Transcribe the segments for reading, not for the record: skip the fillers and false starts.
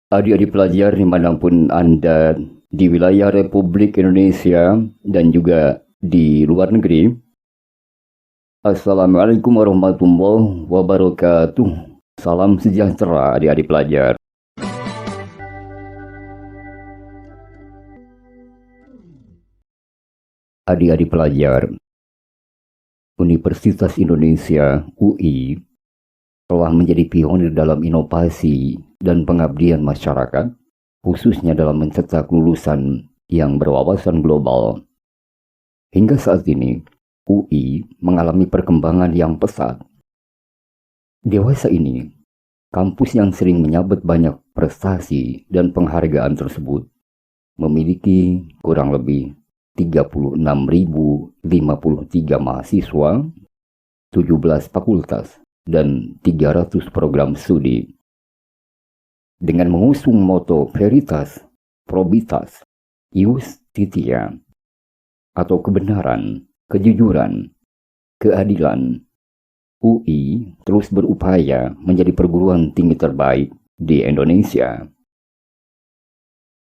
Adik-adik pelajar dimanapun Anda di wilayah Republik Indonesia dan juga di luar negeri. Assalamualaikum warahmatullahi wabarakatuh. Salam sejahtera adik-adik pelajar. Adik-adik pelajar, Universitas Indonesia UI telah menjadi pionir dalam inovasi dan pengabdian masyarakat, khususnya dalam mencetak lulusan yang berwawasan global. Hingga saat ini, UI mengalami perkembangan yang pesat. Dewasa ini, kampus yang sering menyabet banyak prestasi dan penghargaan tersebut memiliki kurang lebih 36.053 mahasiswa, 17 fakultas, dan 300 program studi. Dengan mengusung moto Veritas, Probitas, Iustitia, atau kebenaran, kejujuran, keadilan, UI terus berupaya menjadi perguruan tinggi terbaik di Indonesia.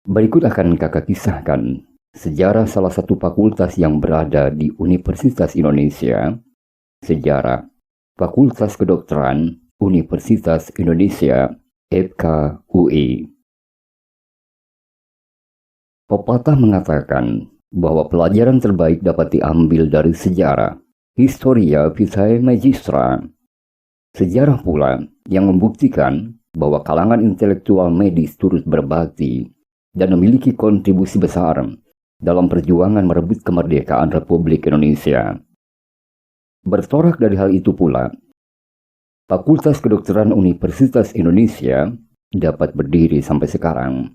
Berikut akan kakak kisahkan sejarah salah satu fakultas yang berada di Universitas Indonesia, sejarah Fakultas Kedokteran Universitas Indonesia FKUI. Pepatah mengatakan bahwa pelajaran terbaik dapat diambil dari sejarah, historia vitae magistra. Sejarah pula yang membuktikan bahwa kalangan intelektual medis turut berbakti dan memiliki kontribusi besar dalam perjuangan merebut kemerdekaan Republik Indonesia. Bertolak dari hal itu pula, Fakultas Kedokteran Universitas Indonesia dapat berdiri sampai sekarang.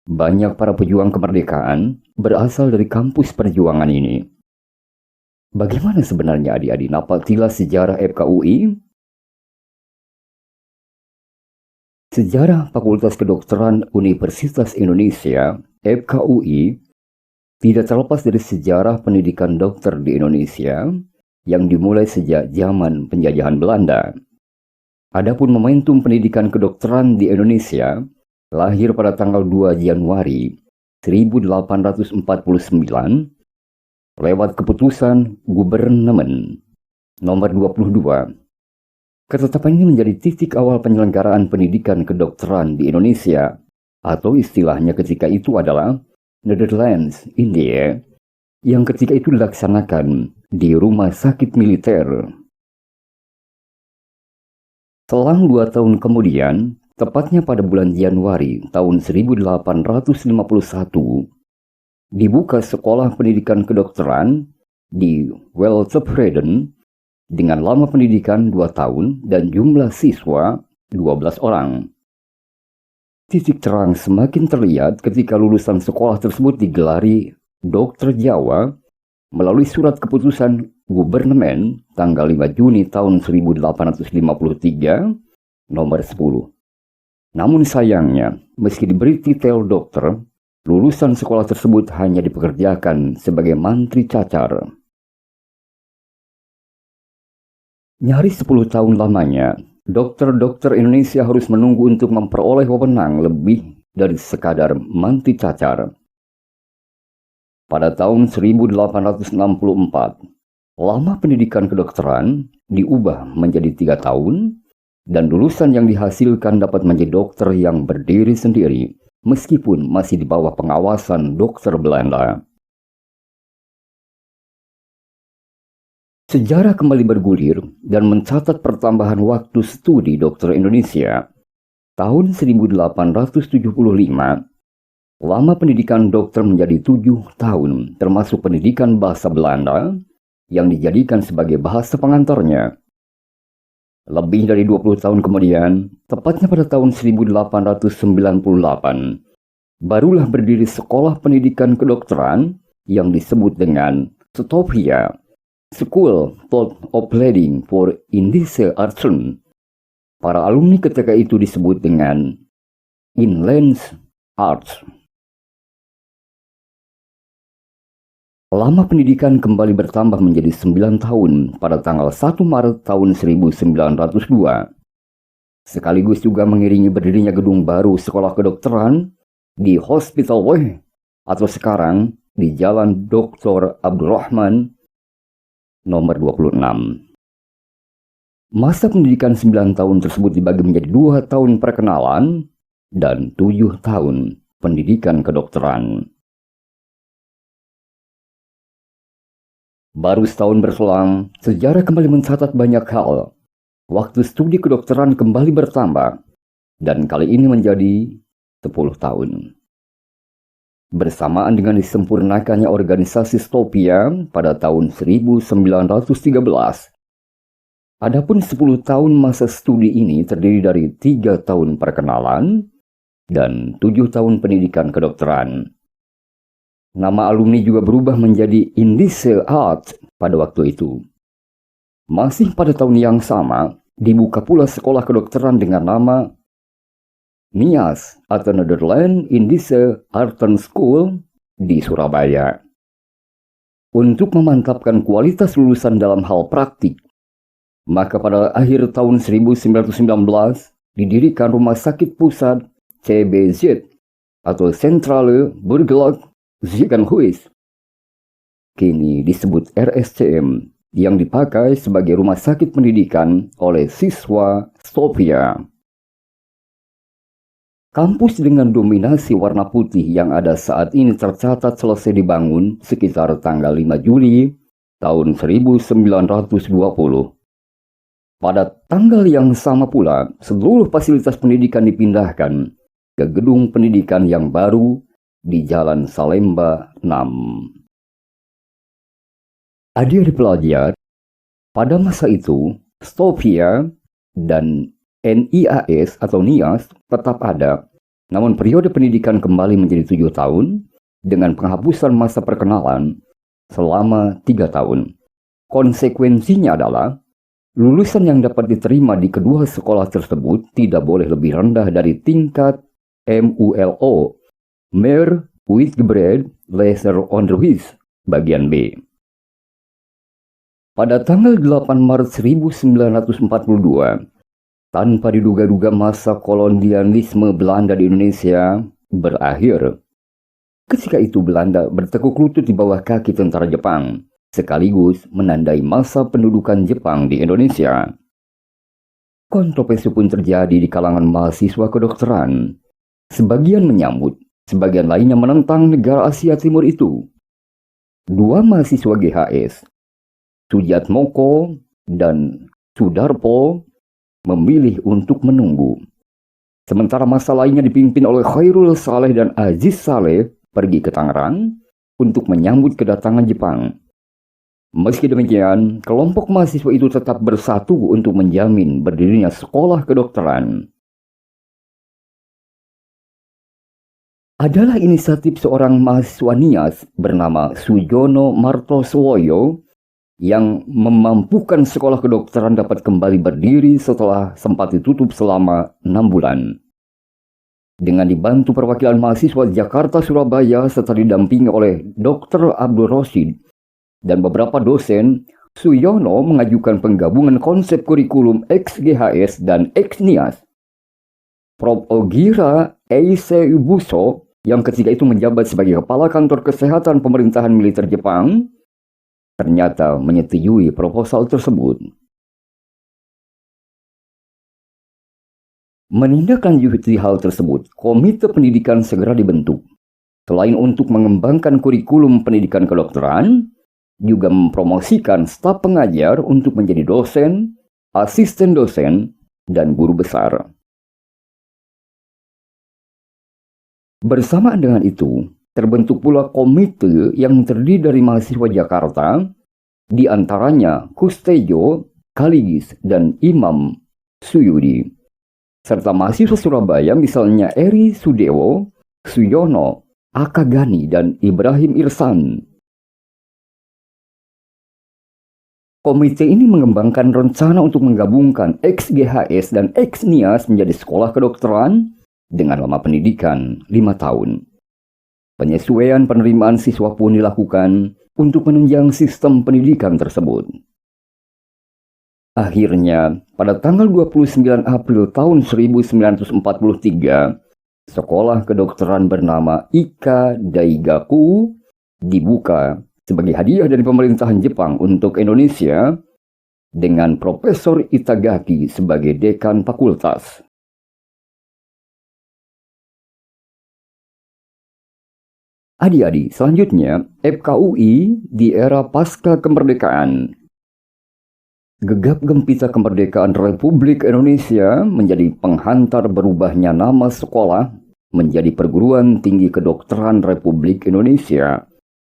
Banyak para pejuang kemerdekaan berasal dari kampus perjuangan ini. Bagaimana sebenarnya adik-adik napaktilas sejarah FKUI? Sejarah Fakultas Kedokteran Universitas Indonesia FKUI tidak terlepas dari sejarah pendidikan dokter di Indonesia yang dimulai sejak zaman penjajahan Belanda. Adapun momentum pendidikan kedokteran di Indonesia lahir pada tanggal 2 Januari 1849 lewat keputusan Gubernemen nomor 22. Ketetapan ini menjadi titik awal penyelenggaraan pendidikan kedokteran di Indonesia, atau istilahnya ketika itu adalah Netherlands India, yang ketika itu dilaksanakan di Rumah Sakit Militer. Selang 2 tahun kemudian, tepatnya pada bulan Januari tahun 1851, dibuka sekolah pendidikan kedokteran di Weltevreden dengan lama pendidikan 2 tahun dan jumlah siswa 12 orang. Titik terang semakin terlihat ketika lulusan sekolah tersebut digelari Dokter Jawa melalui surat keputusan Gubernemen tanggal 5 Juni tahun 1853 nomor 10. Namun sayangnya, meski diberi titel dokter, lulusan sekolah tersebut hanya dipekerjakan sebagai mantri cacar. Nyaris 10 tahun lamanya, dokter-dokter Indonesia harus menunggu untuk memperoleh wewenang lebih dari sekadar mantri cacar. Pada tahun 1864, lama pendidikan kedokteran diubah menjadi 3 tahun, dan lulusan yang dihasilkan dapat menjadi dokter yang berdiri sendiri, meskipun masih di bawah pengawasan dokter Belanda. Sejarah kembali bergulir dan mencatat pertambahan waktu studi dokter Indonesia. Tahun 1875, lama pendidikan dokter menjadi 7 tahun, termasuk pendidikan bahasa Belanda yang dijadikan sebagai bahasa pengantarnya. Lebih dari 20 tahun kemudian, tepatnya pada tahun 1898, barulah berdiri sekolah pendidikan kedokteran yang disebut dengan STOPHIA, School of Opleiding for Indische Artsen. Para alumni ketika itu disebut dengan Inland Arts. Lama pendidikan kembali bertambah menjadi 9 tahun pada tanggal 1 Maret tahun 1902. sekaligus juga mengiringi berdirinya gedung baru sekolah kedokteran di Hospital Way atau sekarang di Jalan Dr. Abdurrahman nomor 26. Masa pendidikan 9 tahun tersebut dibagi menjadi 2 tahun perkenalan dan 7 tahun pendidikan kedokteran. Baru setahun berselang, sejarah kembali mencatat banyak hal. Waktu studi kedokteran kembali bertambah, dan kali ini menjadi 10 tahun. Bersamaan dengan disempurnakannya organisasi Stopia pada tahun 1913, adapun 10 tahun masa studi ini terdiri dari 3 tahun perkenalan dan 7 tahun pendidikan kedokteran. Nama alumni juga berubah menjadi Indice Art pada waktu itu. Masih pada tahun yang sama, dibuka pula sekolah kedokteran dengan nama NIAS atau Netherlands Indice Art School di Surabaya. Untuk memantapkan kualitas lulusan dalam hal praktik, maka pada akhir tahun 1919 didirikan Rumah Sakit Pusat CBZ atau Centrale Burgerlijk Ziekenhuis, kini disebut RSCM, yang dipakai sebagai rumah sakit pendidikan oleh siswa Stopia. Kampus dengan dominasi warna putih yang ada saat ini tercatat selesai dibangun sekitar tanggal 5 Juli tahun 1920. Pada tanggal yang sama pula, seluruh fasilitas pendidikan dipindahkan ke gedung pendidikan yang baru di Jalan Salemba 6. Adik-adik pelajar, pada masa itu, Stopia dan NIAS atau NIAS tetap ada, namun periode pendidikan kembali menjadi 7 tahun dengan penghapusan masa perkenalan selama 3 tahun. Konsekuensinya adalah lulusan yang dapat diterima di kedua sekolah tersebut tidak boleh lebih rendah dari tingkat MULO, Meer Uitgebreid Leser Onderwijs, bagian B. Pada tanggal 8 Maret 1942, tanpa diduga-duga masa kolonialisme Belanda di Indonesia berakhir. Ketika itu Belanda bertekuk lutut di bawah kaki tentara Jepang, sekaligus menandai masa pendudukan Jepang di Indonesia. Kontroversi pun terjadi di kalangan mahasiswa kedokteran. Sebagian menyambut, sebagian lainnya menentang negara Asia Timur itu. 2 mahasiswa GHS, Sujatmoko dan Sudarpo, memilih untuk menunggu. Sementara masa lainnya dipimpin oleh Khairul Saleh dan Aziz Saleh pergi ke Tangerang untuk menyambut kedatangan Jepang. Meski demikian, kelompok mahasiswa itu tetap bersatu untuk menjamin berdirinya sekolah kedokteran. Adalah inisiatif seorang mahasiswa NIAS bernama Sujono Martoswoyo yang memampukan sekolah kedokteran dapat kembali berdiri setelah sempat ditutup selama 6 bulan. Dengan dibantu perwakilan mahasiswa Jakarta Surabaya serta didampingi oleh Dr. Abdul Rosid dan beberapa dosen, Suyono mengajukan penggabungan konsep kurikulum ex-GHS dan ex-NIAS. Prof. Ogira Eiseibuso, yang ketika itu menjabat sebagai Kepala Kantor Kesehatan Pemerintahan Militer Jepang, ternyata menyetujui proposal tersebut. Menindaklanjuti hal tersebut, Komite Pendidikan segera dibentuk. Selain untuk mengembangkan kurikulum pendidikan kedokteran, juga mempromosikan staf pengajar untuk menjadi dosen, asisten dosen, dan guru besar. Bersamaan dengan itu, terbentuk pula komite yang terdiri dari mahasiswa Jakarta, di antaranya Kustejo, Kaligis, dan Imam Suyudi, serta mahasiswa Surabaya misalnya Eri Sudewo, Suyono, Akagani, dan Ibrahim Irsan. Komite ini mengembangkan rencana untuk menggabungkan ex-GHS dan ex-NIAS menjadi sekolah kedokteran dengan lama pendidikan 5 tahun. Penyesuaian penerimaan siswa pun dilakukan untuk menunjang sistem pendidikan tersebut. Akhirnya, pada tanggal 29 April tahun 1943, sekolah kedokteran bernama Ika Daigaku dibuka sebagai hadiah dari pemerintahan Jepang untuk Indonesia dengan Profesor Itagaki sebagai dekan fakultas. Adik-adik, selanjutnya FKUI di era pasca kemerdekaan. Gegap gempita kemerdekaan Republik Indonesia menjadi penghantar berubahnya nama sekolah menjadi Perguruan Tinggi Kedokteran Republik Indonesia,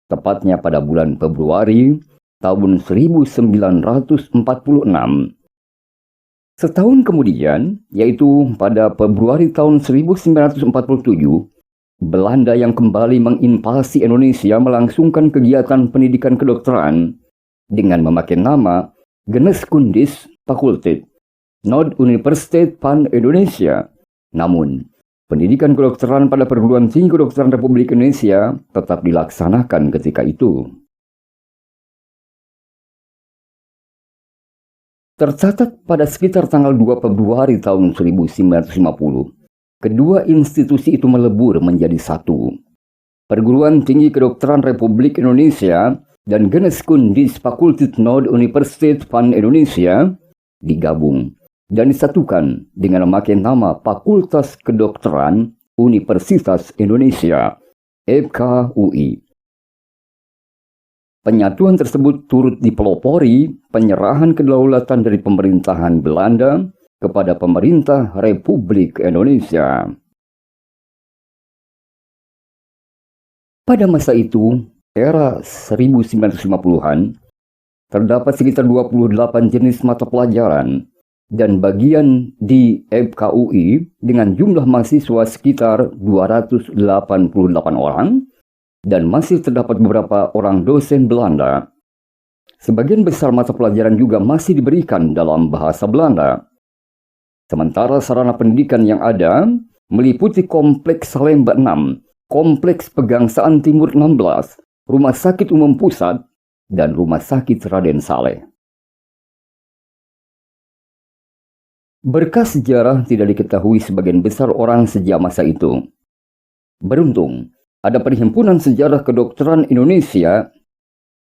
tepatnya pada bulan Februari tahun 1946. Setahun kemudian, yaitu pada Februari tahun 1947, Belanda yang kembali menginvasi Indonesia melangsungkan kegiatan pendidikan kedokteran dengan memakai nama Geneeskundig Fakulteit Noord-Universiteit van Indonesia. Namun, pendidikan kedokteran pada Perguruan Tinggi Kedokteran Republik Indonesia tetap dilaksanakan ketika itu. Tercatat pada sekitar tanggal 2 Februari tahun 1950, kedua institusi itu melebur menjadi satu. Perguruan Tinggi Kedokteran Republik Indonesia dan Geneeskundig Fakulteit Noord-Universiteit van Indonesia digabung dan disatukan dengan memakai nama Fakultas Kedokteran Universitas Indonesia, FKUI. Penyatuan tersebut turut dipelopori penyerahan kedaulatan dari pemerintahan Belanda kepada pemerintah Republik Indonesia. Pada masa itu, era 1950-an, terdapat sekitar 28 jenis mata pelajaran dan bagian di FKUI dengan jumlah mahasiswa sekitar 288 orang dan masih terdapat beberapa orang dosen Belanda. Sebagian besar mata pelajaran juga masih diberikan dalam bahasa Belanda. Sementara sarana pendidikan yang ada meliputi Kompleks Salemba 6, Kompleks Pegangsaan Timur 16, Rumah Sakit Umum Pusat, dan Rumah Sakit Raden Saleh. Berkas sejarah tidak diketahui sebagian besar orang sejak masa itu. Beruntung, ada Perhimpunan Sejarah Kedokteran Indonesia,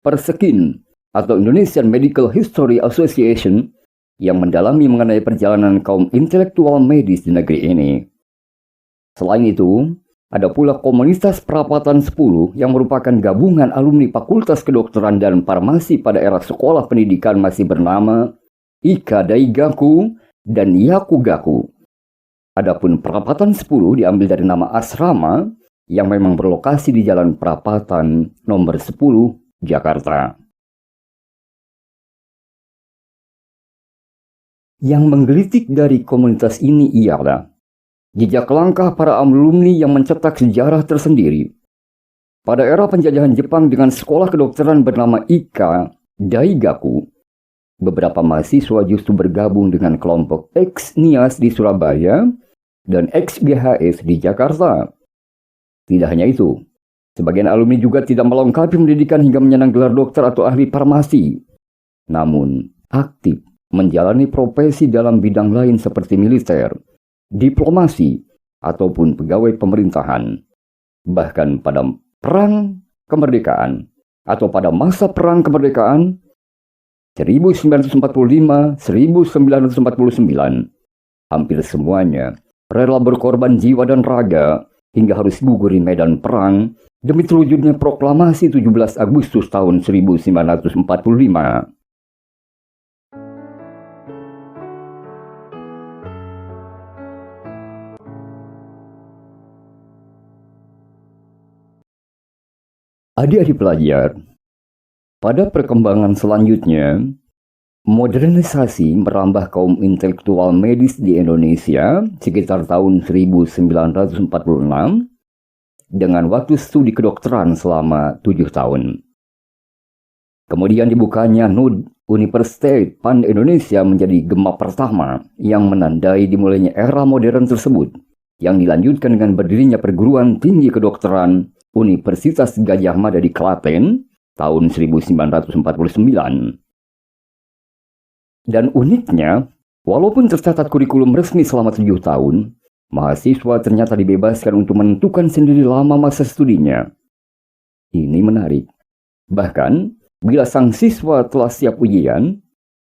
Persekin, atau Indonesian Medical History Association, yang mendalami mengenai perjalanan kaum intelektual medis di negeri ini. Selain itu, ada pula Komunitas Perapatan 10 yang merupakan gabungan alumni Fakultas Kedokteran dan Farmasi pada era sekolah pendidikan masih bernama Ika Daigaku dan Yakugaku. Adapun Perapatan 10 diambil dari nama asrama yang memang berlokasi di Jalan Perapatan nomor 10, Jakarta. Yang menggelitik dari komunitas ini ialah jejak langkah para alumni yang mencetak sejarah tersendiri. Pada era penjajahan Jepang dengan sekolah kedokteran bernama Ika Daigaku, beberapa mahasiswa justru bergabung dengan kelompok ex-NIAS di Surabaya dan ex-GHS di Jakarta. Tidak hanya itu, sebagian alumni juga tidak melengkapi pendidikan hingga menyandang gelar dokter atau ahli farmasi, namun aktif menjalani profesi dalam bidang lain seperti militer, diplomasi, ataupun pegawai pemerintahan. Bahkan pada perang kemerdekaan atau pada masa perang kemerdekaan 1945-1949, hampir semuanya rela berkorban jiwa dan raga hingga harus gugur di medan perang demi terwujudnya proklamasi 17 Agustus tahun 1945. Adik-adik pelajar, pada perkembangan selanjutnya, modernisasi merambah kaum intelektual medis di Indonesia sekitar tahun 1946 dengan waktu studi kedokteran selama 7 tahun. Kemudian dibukanya Noord-Universiteit van Indonesia menjadi gema pertama yang menandai dimulainya era modern tersebut, yang dilanjutkan dengan berdirinya Perguruan Tinggi Kedokteran Universitas Gadjah Mada di Klaten tahun 1949. Dan uniknya, walaupun tercatat kurikulum resmi selama 7 tahun, mahasiswa ternyata dibebaskan untuk menentukan sendiri lama masa studinya. Ini menarik. Bahkan, bila sang siswa telah siap ujian,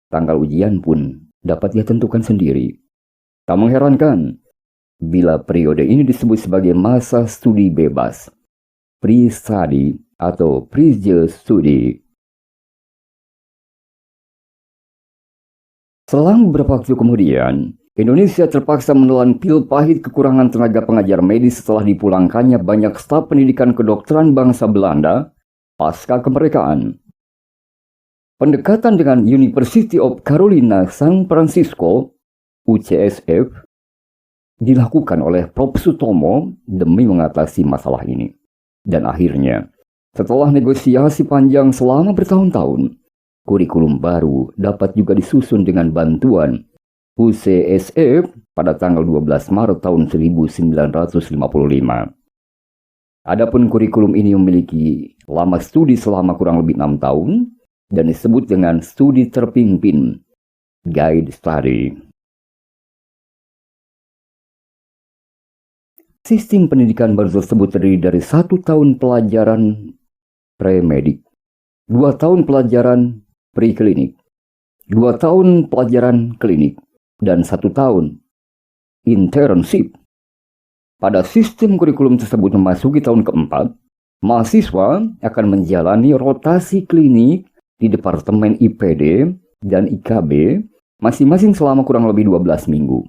tanggal ujian pun dapat ia tentukan sendiri. Tak mengherankan bila periode ini disebut sebagai masa studi bebas, pre-study atau pre-study study. Selang beberapa waktu kemudian, Indonesia terpaksa menelan pil pahit kekurangan tenaga pengajar medis setelah dipulangkannya banyak staf pendidikan kedokteran bangsa Belanda pasca kemerdekaan. Pendekatan dengan University of Carolina San Francisco, UCSF, dilakukan oleh Prof. Sutomo demi mengatasi masalah ini. Dan akhirnya, setelah negosiasi panjang selama bertahun-tahun, kurikulum baru dapat juga disusun dengan bantuan UCSF pada tanggal 12 Maret tahun 1955. Adapun kurikulum ini memiliki lama studi selama kurang lebih 6 tahun dan disebut dengan studi terpimpin, guide study. Sistem pendidikan baru tersebut terdiri dari 1 tahun pelajaran pre-medik, 2 tahun pelajaran pre-klinik, 2 tahun pelajaran klinik, dan 1 tahun internship. Pada sistem kurikulum tersebut memasuki tahun keempat, mahasiswa akan menjalani rotasi klinik di Departemen IPD dan IKB masing-masing selama kurang lebih 12 minggu.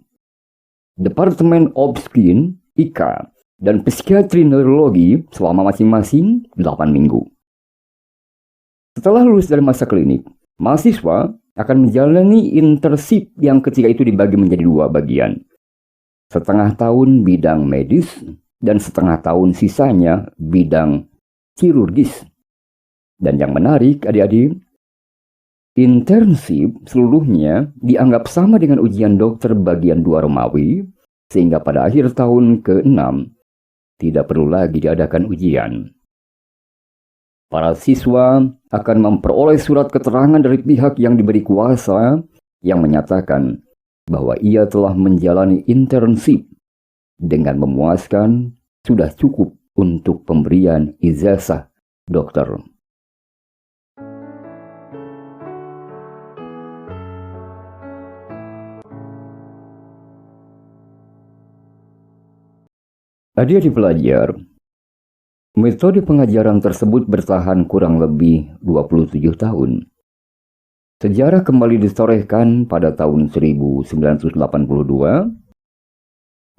Departemen Obskin, IK, dan Psikiatri Neurologi selama masing-masing 8 minggu. Setelah lulus dari masa klinik, mahasiswa akan menjalani internship yang ketika itu dibagi menjadi 2 bagian. Setengah tahun bidang medis dan setengah tahun sisanya bidang kirurgis. Dan yang menarik adik-adik, internship seluruhnya dianggap sama dengan ujian dokter bagian 2 Romawi, sehingga pada akhir tahun ke-6 tidak perlu lagi diadakan ujian. Para siswa akan memperoleh surat keterangan dari pihak yang diberi kuasa yang menyatakan bahwa ia telah menjalani internship dengan memuaskan, sudah cukup untuk pemberian ijazah dokter. Adik-adik pelajar, metode pengajaran tersebut bertahan kurang lebih 27 tahun. Sejarah kembali ditorehkan pada tahun 1982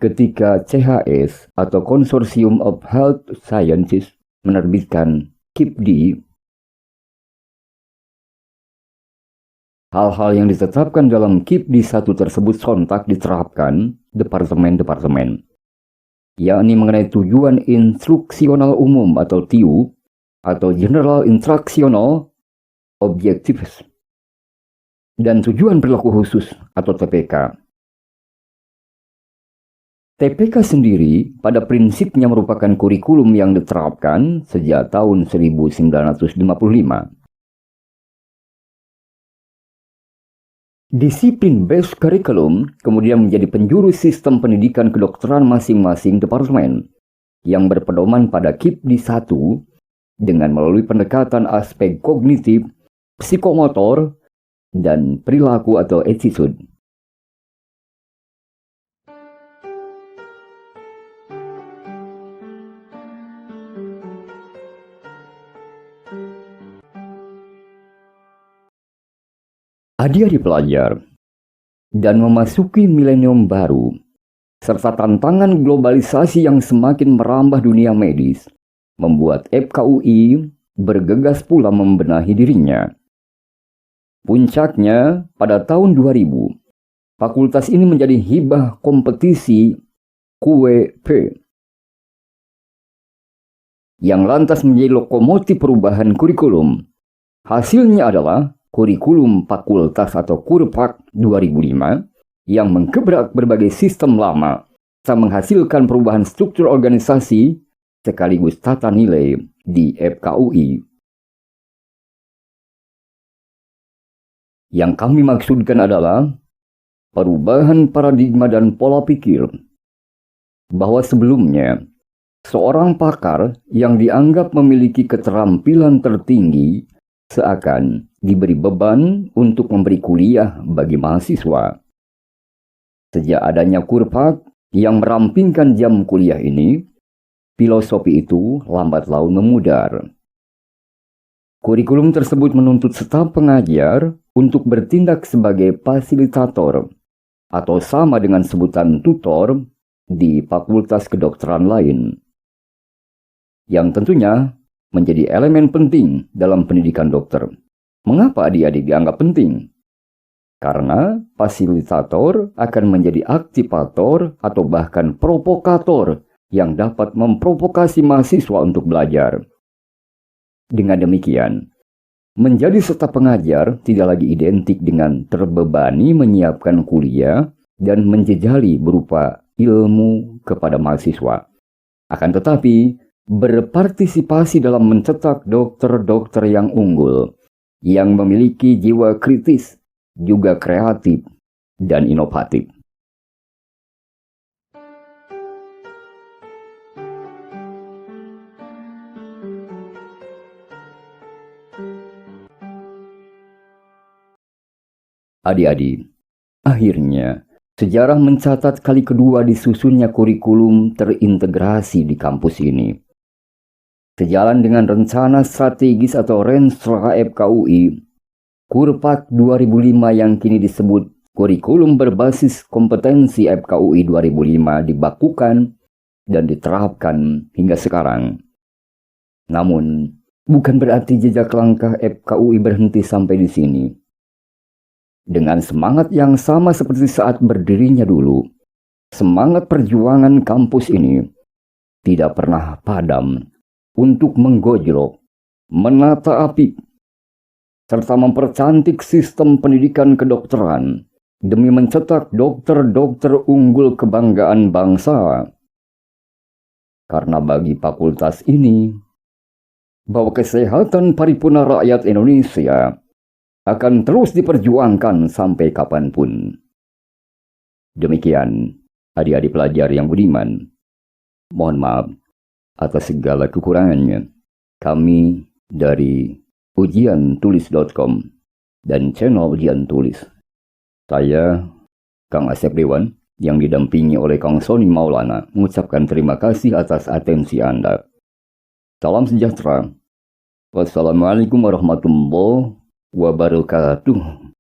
ketika CHS atau Consortium of Health Sciences menerbitkan KIPD. Hal-hal yang ditetapkan dalam KIPD 1 tersebut sontak diterapkan departemen-departemen, yakni mengenai tujuan instruksional umum atau TIU atau General Instructional Objectives dan tujuan perilaku khusus atau TPK. TPK sendiri pada prinsipnya merupakan kurikulum yang diterapkan sejak tahun 1955. Disiplin based curriculum kemudian menjadi penjuru sistem pendidikan kedokteran masing-masing departemen yang berpedoman pada KIPD 1 dengan melalui pendekatan aspek kognitif, psikomotor, dan perilaku atau attitude. Adik-adik pelajar, dan memasuki milenium baru, serta tantangan globalisasi yang semakin merambah dunia medis, membuat FKUI bergegas pula membenahi dirinya. Puncaknya, pada tahun 2000, fakultas ini menjadi hibah kompetisi QWP, yang lantas menjadi lokomotif perubahan kurikulum. Hasilnya adalah kurikulum fakultas atau Kurpak 2005 yang menggebrak berbagai sistem lama serta menghasilkan perubahan struktur organisasi sekaligus tata nilai di FKUI. Yang kami maksudkan adalah perubahan paradigma dan pola pikir, bahwa sebelumnya seorang pakar yang dianggap memiliki keterampilan tertinggi seakan diberi beban untuk memberi kuliah bagi mahasiswa. Sejak adanya kurva yang merampingkan jam kuliah ini, filosofi itu lambat laun memudar. Kurikulum tersebut menuntut staf pengajar untuk bertindak sebagai fasilitator atau sama dengan sebutan tutor di fakultas kedokteran lain, yang tentunya menjadi elemen penting dalam pendidikan dokter. Mengapa adik-adik dianggap penting? Karena fasilitator akan menjadi aktivator atau bahkan provokator yang dapat memprovokasi mahasiswa untuk belajar. Dengan demikian, menjadi staf pengajar tidak lagi identik dengan terbebani menyiapkan kuliah dan menjejali berupa ilmu kepada mahasiswa. Akan tetapi, berpartisipasi dalam mencetak dokter-dokter yang unggul, yang memiliki jiwa kritis, juga kreatif, dan inovatif. Adik-adik, akhirnya sejarah mencatat kali kedua disusunnya kurikulum terintegrasi di kampus ini. Sejalan dengan rencana strategis atau Renstra FKUI, Kurpak 2005 yang kini disebut kurikulum berbasis kompetensi FKUI 2005 dibakukan dan diterapkan hingga sekarang. Namun, bukan berarti jejak langkah FKUI berhenti sampai di sini. Dengan semangat yang sama seperti saat berdirinya dulu, semangat perjuangan kampus ini tidak pernah padam untuk menggojlok, menata api, serta mempercantik sistem pendidikan kedokteran demi mencetak dokter-dokter unggul kebanggaan bangsa. Karena bagi fakultas ini, bahwa kesehatan paripurna rakyat Indonesia akan terus diperjuangkan sampai kapanpun. Demikian, adik-adik pelajar yang budiman. Mohon maaf atas segala kekurangannya. Kami dari ujiantulis.com dan channel Ujian Tulis. Saya, Kang Asep Dewan, yang didampingi oleh Kang Sony Maulana, mengucapkan terima kasih atas atensi Anda. Salam sejahtera. Wassalamualaikum warahmatullahi wabarakatuh.